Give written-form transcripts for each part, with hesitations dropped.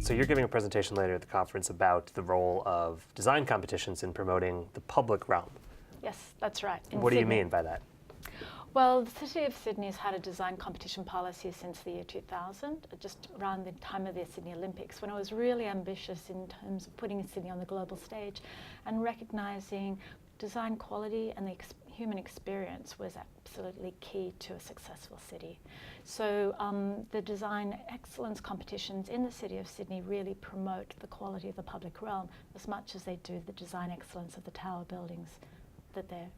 So you're giving a presentation later at the conference about the role of design competitions in promoting the public realm. Yes, that's right. What do you mean by that? Well, the City of Sydney has had a design competition policy since the year 2000, just around the time of the Sydney Olympics, when I was really ambitious in terms of putting Sydney on the global stage and recognising design quality and the human experience was absolutely key to a successful city. So the design excellence competitions in the City of Sydney really promote the quality of the public realm as much as they do the design excellence of the tower buildings that they're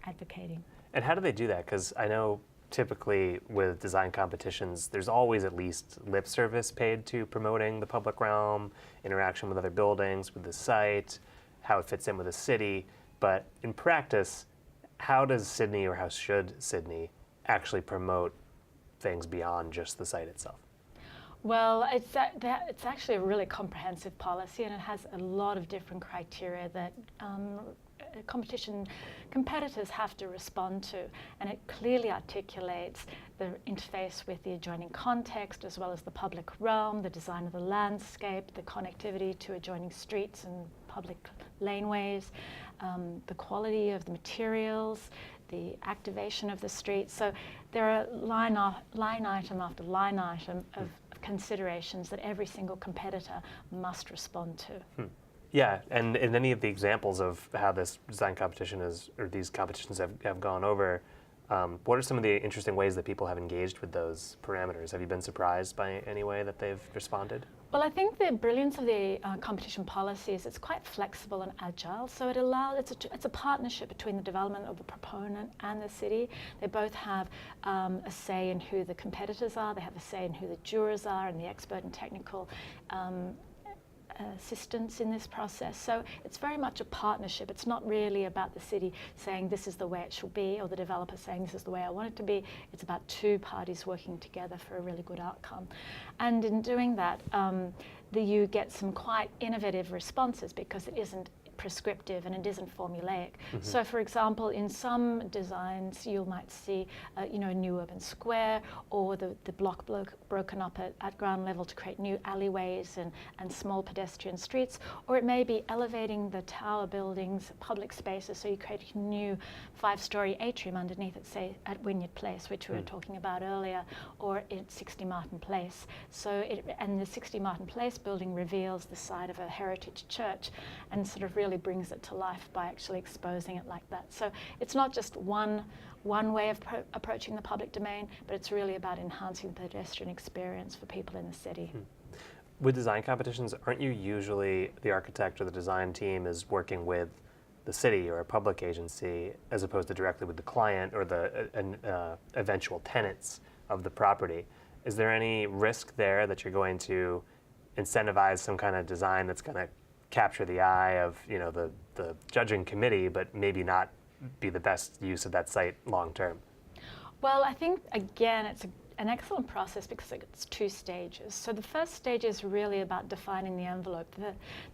advocating. And how do they do that? Because I know typically with design competitions, there's always at least lip service paid to promoting the public realm, interaction with other buildings, with the site, how it fits in with the city. But in practice, how does Sydney, or how should Sydney, actually promote things beyond just the site itself? Well, it's actually a really comprehensive policy, and it has a lot of different criteria that competitors have to respond to, and it clearly articulates the interface with the adjoining context as well as the public realm, the design of the landscape, the connectivity to adjoining streets and public laneways, the quality of the materials, the activation of the streets. So there are line item after line item of considerations that every single competitor must respond to. Yeah, and in any of the examples of how this design competition is, or these competitions have gone over, what are some of the interesting ways that people have engaged with those parameters? Have you been surprised by any way that they've responded? Well, I think the brilliance of the competition policy is it's quite flexible and agile. So it allows, it's a partnership between the development of the proponent and the city. They both have a say in who the competitors are. They have a say in who the jurors are and the expert and technical assistance in this process. So it's very much a partnership. It's not really about the city saying this is the way it should be, or the developer saying this is the way I want it to be. It's about two parties working together for a really good outcome. And in doing that, you get some quite innovative responses because it isn't prescriptive and it isn't formulaic. So for example, in some designs you might see a new urban square, or the block broken up at ground level to create new alleyways and small pedestrian streets, or it may be elevating the tower buildings, public spaces, so you create a new 5-story atrium underneath it, say at Wynyard Place, which we were talking about earlier, or at 60 Martin Place. And the 60 Martin Place building reveals the site of a heritage church and sort of really brings it to life by actually exposing it like that. So it's not just one way of approaching the public domain, but it's really about enhancing the pedestrian experience for people in the city. With design competitions, aren't you usually, the architect or the design team is working with the city or a public agency as opposed to directly with the client or the eventual tenants of the property? Is there any risk there that you're going to incentivize some kind of design that's going to capture the eye of the judging committee, but maybe not be the best use of that site long term? Well, I think again it's an excellent process because it's 2 stages. So the first stage is really about defining the envelope,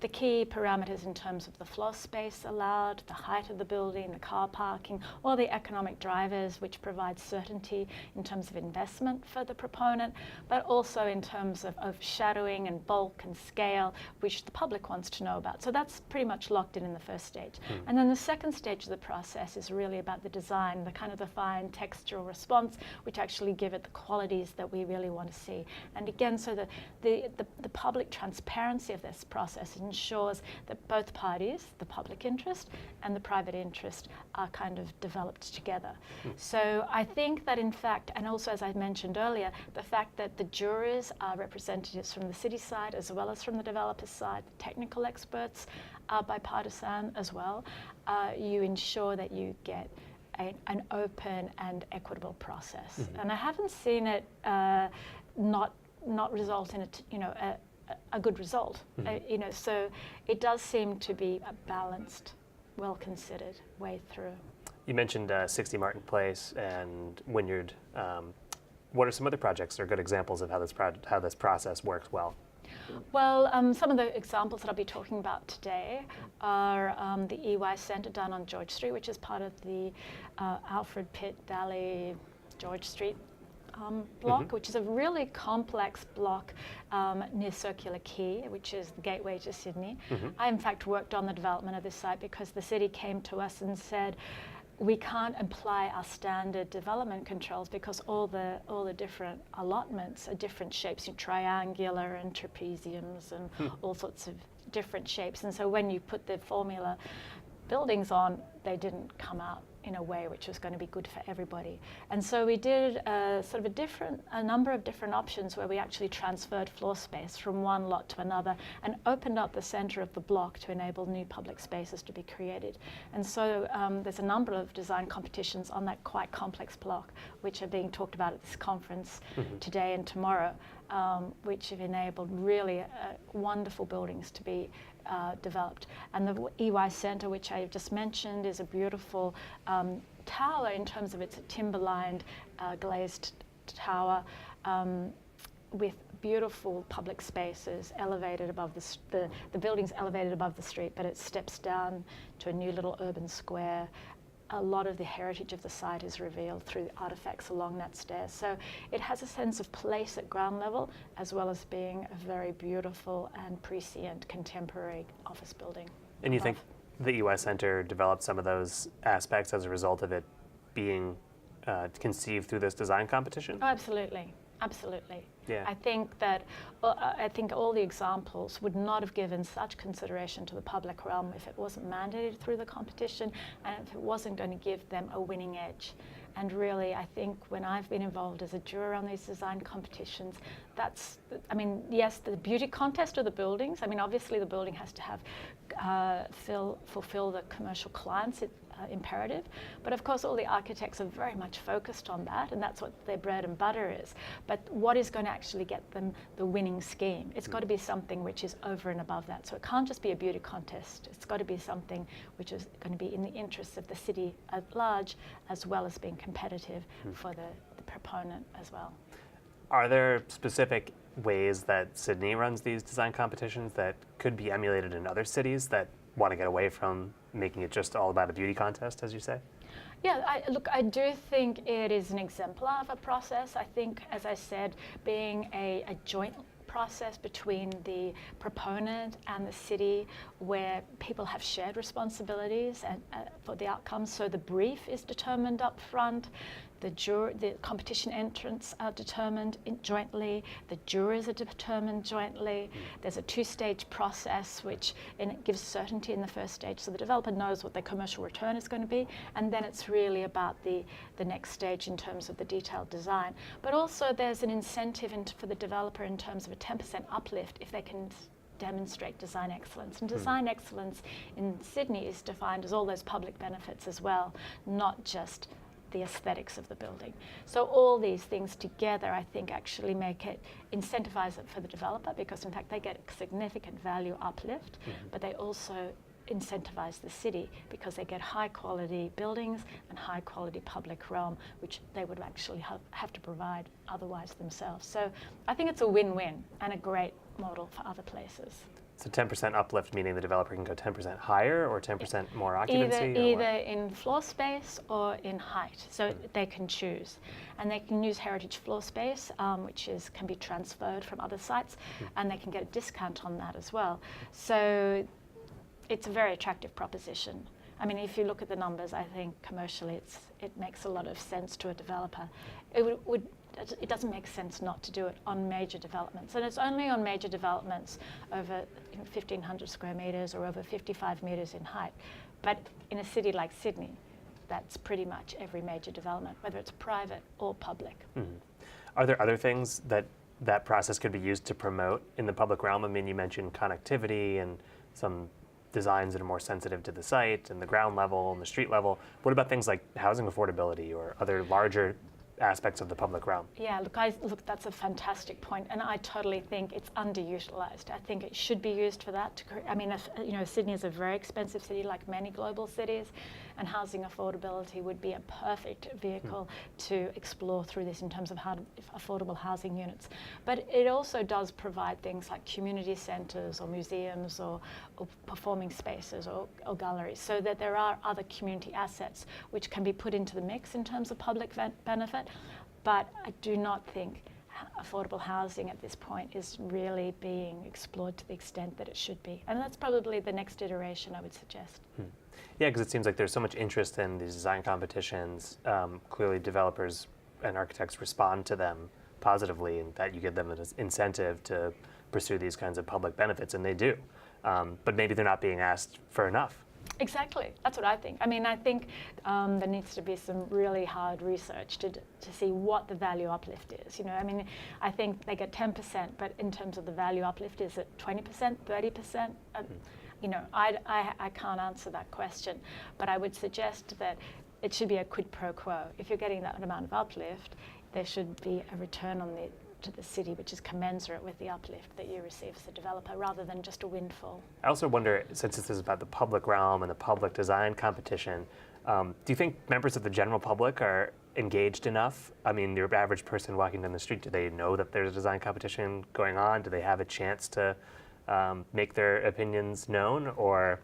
the key parameters in terms of the floor space allowed, the height of the building, the car parking, all the economic drivers which provide certainty in terms of investment for the proponent, but also in terms of shadowing and bulk and scale, which the public wants to know about. So that's pretty much locked in the first stage. And then the second stage of the process is really about the design, the kind of the fine textural response, which actually give it the qualities that we really want to see. And again, so the public transparency of this process ensures that both parties, the public interest and the private interest, are kind of developed together. So I think that in fact, and also as I mentioned earlier, the fact that the jurors are representatives from the city side as well as from the developer's side, the technical experts are bipartisan as well, you ensure that you get an open and equitable process. And I haven't seen it not result in a good result. So it does seem to be a balanced, well-considered way through. You mentioned 60 Martin Place and Wynyard. What are some other projects that are good examples of how this process works well? Well, some of the examples that I'll be talking about today are the EY Centre down on George Street, which is part of the Alfred Pitt Valley George Street block, which is a really complex block near Circular Quay, which is the gateway to Sydney. I, in fact, worked on the development of this site because the city came to us and said, we can't apply our standard development controls because all the different allotments are different shapes, triangular and trapeziums and all sorts of different shapes. And so when you put the formula buildings on, they didn't come out in a way which was going to be good for everybody. And so we did a number of different options where we actually transferred floor space from one lot to another and opened up the center of the block to enable new public spaces to be created. And so there's a number of design competitions on that quite complex block, which are being talked about at this conference today and tomorrow, which have enabled really wonderful buildings to be developed. And the EY Centre, which I just mentioned, is a beautiful tower in terms of its timber-lined glazed tower with beautiful public spaces elevated above the building's elevated above the street, but it steps down to a new little urban square. A lot of the heritage of the site is revealed through artifacts along that stair. So it has a sense of place at ground level, as well as being a very beautiful and prescient contemporary office building. And you think the EY Centre developed some of those aspects as a result of it being conceived through this design competition? Oh, absolutely. Absolutely. Yeah. I think all the examples would not have given such consideration to the public realm if it wasn't mandated through the competition and if it wasn't going to give them a winning edge. And really, I think when I've been involved as a juror on these design competitions, yes, the beauty contest of the buildings. Obviously the building has to have fulfill the commercial clients imperative, but of course all the architects are very much focused on that, and that's what their bread and butter is. But what is going to actually get them the winning scheme? It's got to be something which is over and above that. So it can't just be a beauty contest. It's got to be something which is going to be in the interests of the city at large, as well as being competitive for the proponent as well. Are there specific ways that Sydney runs these design competitions that could be emulated in other cities that want to get away from making it just all about a beauty contest, as you say? Yeah, I do think it is an exemplar of a process. I think, as I said, being a joint process between the proponent and the city where people have shared responsibilities and, for the outcomes. So the brief is determined up front. The competition entrants are determined jointly. The jurors are determined jointly. There's a two-stage process and it gives certainty in the first stage, so the developer knows what their commercial return is going to be, and then it's really about the next stage in terms of the detailed design. But also there's an incentive for the developer in terms of a 10% uplift if they can demonstrate design excellence. And design excellence in Sydney is defined as all those public benefits as well, not just the aesthetics of the building. So all these things together, I think, actually incentivize it for the developer, because in fact they get a significant value uplift, but they also incentivize the city because they get high quality buildings and high quality public realm, which they would actually have to provide otherwise themselves. So I think it's a win-win and a great model for other places. So 10% uplift, meaning the developer can go 10% higher or 10% more occupancy? Either in floor space or in height. So they can choose. And they can use heritage floor space, which can be transferred from other sites, and they can get a discount on that as well. So it's a very attractive proposition. If you look at the numbers, I think commercially it makes a lot of sense to a developer. It doesn't make sense not to do it on major developments. And it's only on major developments over 1,500 square meters or over 55 meters in height. But in a city like Sydney, that's pretty much every major development, whether it's private or public. Are there other things that process could be used to promote in the public realm? You mentioned connectivity and some designs that are more sensitive to the site and the ground level and the street level. What about things like housing affordability or other larger aspects of the public realm? Yeah, look, that's a fantastic point, and I totally think it's underutilized. I think it should be used for that. Sydney is a very expensive city, like many global cities, and housing affordability would be a perfect vehicle to explore through this in terms of affordable housing units. But it also does provide things like community centres or museums or performing spaces or galleries, so that there are other community assets which can be put into the mix in terms of public benefit. But I do not think affordable housing at this point is really being explored to the extent that it should be. And that's probably the next iteration, I would suggest. Yeah, because it seems like there's so much interest in these design competitions. Clearly developers and architects respond to them positively, and that you give them an incentive to pursue these kinds of public benefits, and they do. But maybe they're not being asked for enough. Exactly, that's what I think. I mean, I think there needs to be some really hard research to see what the value uplift is. You know, I mean, I think they get 10%, but in terms of the value uplift, is it 20%, 30%? You know, I can't answer that question, but I would suggest that it should be a quid pro quo. If you're getting that amount of uplift, there should be a return to the city which is commensurate with the uplift that you receive as a developer, rather than just a windfall. I also wonder, since this is about the public realm and the public design competition, do you think members of the general public are engaged enough? I mean, your average person walking down the street, do they know that there's a design competition going on? Do they have a chance to make their opinions known, or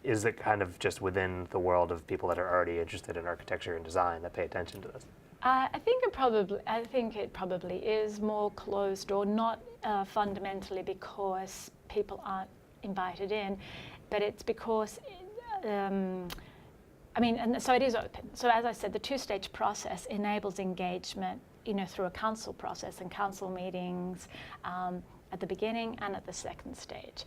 is it kind of just within the world of people that are already interested in architecture and design that pay attention to this? I think it probably is more closed, or not fundamentally because people aren't invited in, but it's because I mean, and so it is open. So as I said, the two-stage process enables engagement, you know, through a council process and council meetings at the beginning and at the second stage,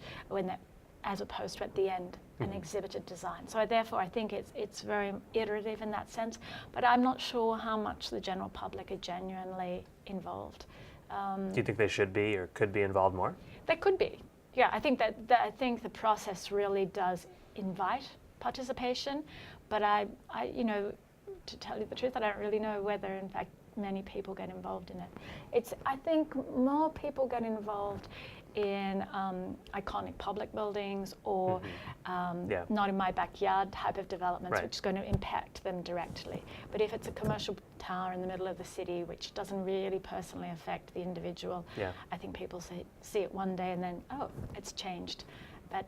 as opposed to at the end, an exhibited design. So therefore, I think it's very iterative in that sense, but I'm not sure how much the general public are genuinely involved. Do you think they should be or could be involved more? They could be. Yeah, I think I think the process really does invite participation, but I, you know, to tell you the truth, I don't really know whether, in fact, many people get involved in it. I think more people get involved in iconic public buildings or not in my backyard type of developments, which is going to impact them directly. But if it's a commercial tower in the middle of the city, which doesn't really personally affect the individual, I think people see it one day and then, oh, it's changed. But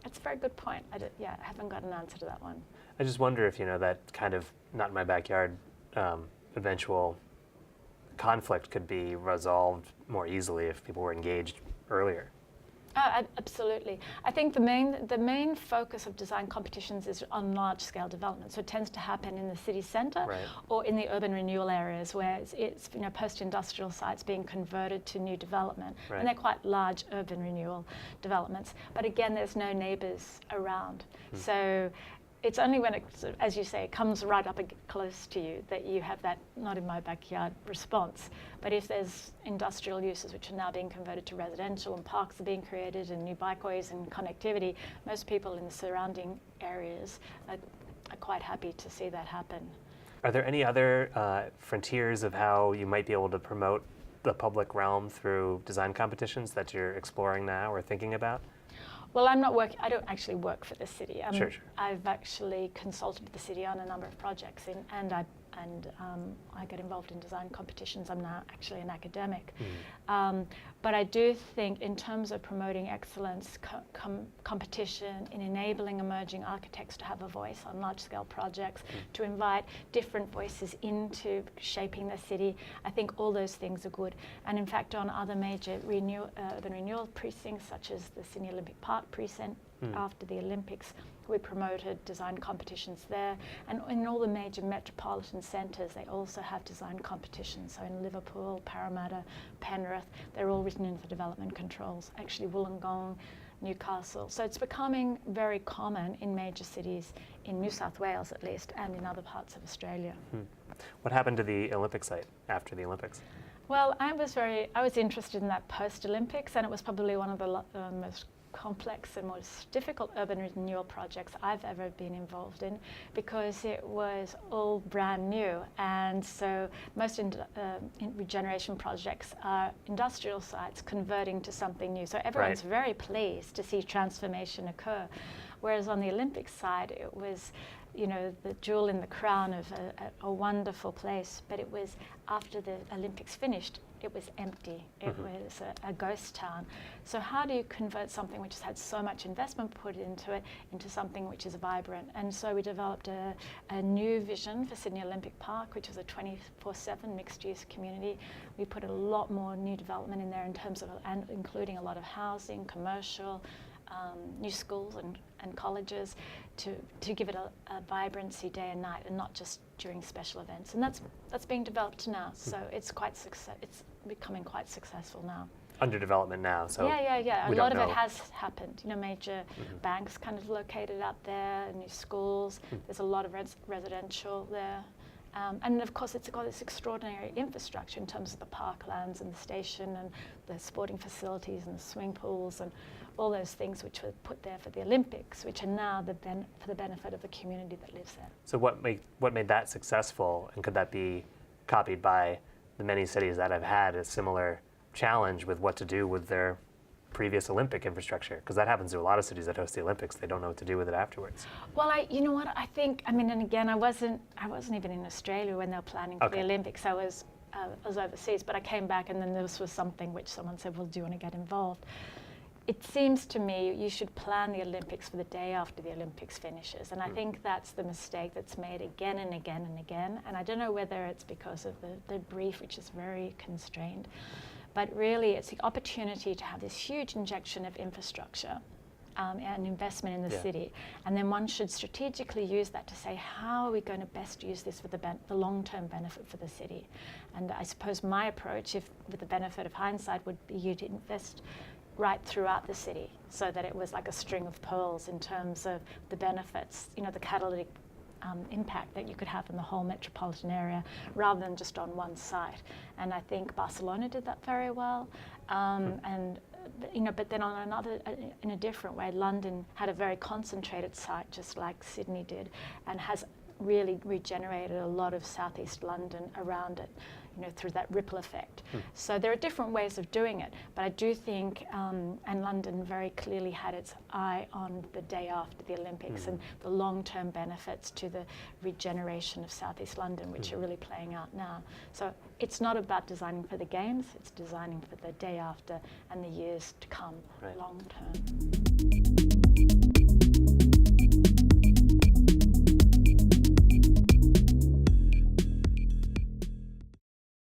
it's a very good point. I haven't got an answer to that one. I just wonder if, you know, that kind of not in my backyard eventual conflict could be resolved more easily if people were engaged earlier. Absolutely. I think the main focus of design competitions is on large-scale development. So it tends to happen in the city centre or in the urban renewal areas where it's you know, post-industrial sites being converted to new development, and they're quite large urban renewal developments. But again, there's no neighbours around, so it's only when it, as you say, it comes right up close to you that you have that not in my backyard response. But if there's industrial uses which are now being converted to residential and parks are being created and new bikeways and connectivity, most people in the surrounding areas are quite happy to see that happen. Are there any other frontiers of how you might be able to promote the public realm through design competitions that you're exploring now or thinking about? Well, I don't actually work for the city. Sure. I've actually consulted the city on a number of projects, and I get involved in design competitions. I'm now actually an academic. But I do think in terms of promoting excellence, competition, in enabling emerging architects to have a voice on large-scale projects, to invite different voices into shaping the city, I think all those things are good. And in fact, on other major urban renewal precincts, such as the Sydney Olympic Park precinct, after the Olympics, we promoted design competitions there. And in all the major metropolitan centres, they also have design competitions. So in Liverpool, Parramatta, Penrith, they're all written into the development controls. Actually, Wollongong, Newcastle. So it's becoming very common in major cities, in New South Wales at least, and in other parts of Australia. What happened to the Olympic site after the Olympics? Well, I was interested in that post-Olympics, and it was probably one of the most complex and most difficult urban renewal projects I've ever been involved in, because it was all brand new, and so most regeneration projects are industrial sites converting to something new. So everyone's very pleased to see transformation occur. Whereas on the Olympic side, it was the jewel in the crown of a wonderful place, but it was after the Olympics finished, it was empty. It was a ghost town. So how do you convert something which has had so much investment put into it into something which is vibrant? And so we developed a new vision for Sydney Olympic Park, which was a 24/7 mixed-use community. We put a lot more new development in there in terms of, and including a lot of housing, commercial, new schools and colleges to give it a vibrancy day and night, and not just during special events. And that's being developed now. So it's becoming quite successful now. Under development now, so yeah. we A lot don't of know. it has happened. Major banks kind of located out there, new schools. There's a lot of residential there. And of course, it's got this extraordinary infrastructure in terms of the parklands and the station and the sporting facilities and the swimming pools and all those things which were put there for the Olympics, which are now for the benefit of the community that lives there. So what made that successful, and could that be copied by the many cities that have had a similar challenge with what to do with their previous Olympic infrastructure? Because that happens to a lot of cities that host the Olympics. They don't know what to do with it afterwards. Well, you know what? I think, and again, I wasn't even in Australia when they were planning for the Olympics. I was overseas, but I came back, and then this was something which someone said, well, do you want to get involved? It seems to me you should plan the Olympics for the day after the Olympics finishes. And I think that's the mistake that's made again and again and again. And I don't know whether it's because of the brief, which is very constrained. But really, it's the opportunity to have this huge injection of infrastructure and investment in the city. And then one should strategically use that to say, how are we going to best use this for the long-term benefit for the city? And I suppose my approach, with the benefit of hindsight, would be you to invest right throughout the city, so that it was like a string of pearls in terms of the benefits, the catalytic impact that you could have in the whole metropolitan area, rather than just on one site. And I think Barcelona did that very well. But then in a different way, London had a very concentrated site, just like Sydney did, and has really regenerated a lot of southeast London around it, through that ripple effect. So there are different ways of doing it, but I do think, and London very clearly had its eye on the day after the Olympics and the long-term benefits to the regeneration of southeast London, which are really playing out now. So it's not about designing for the games, it's designing for the day after and the years to come, long term.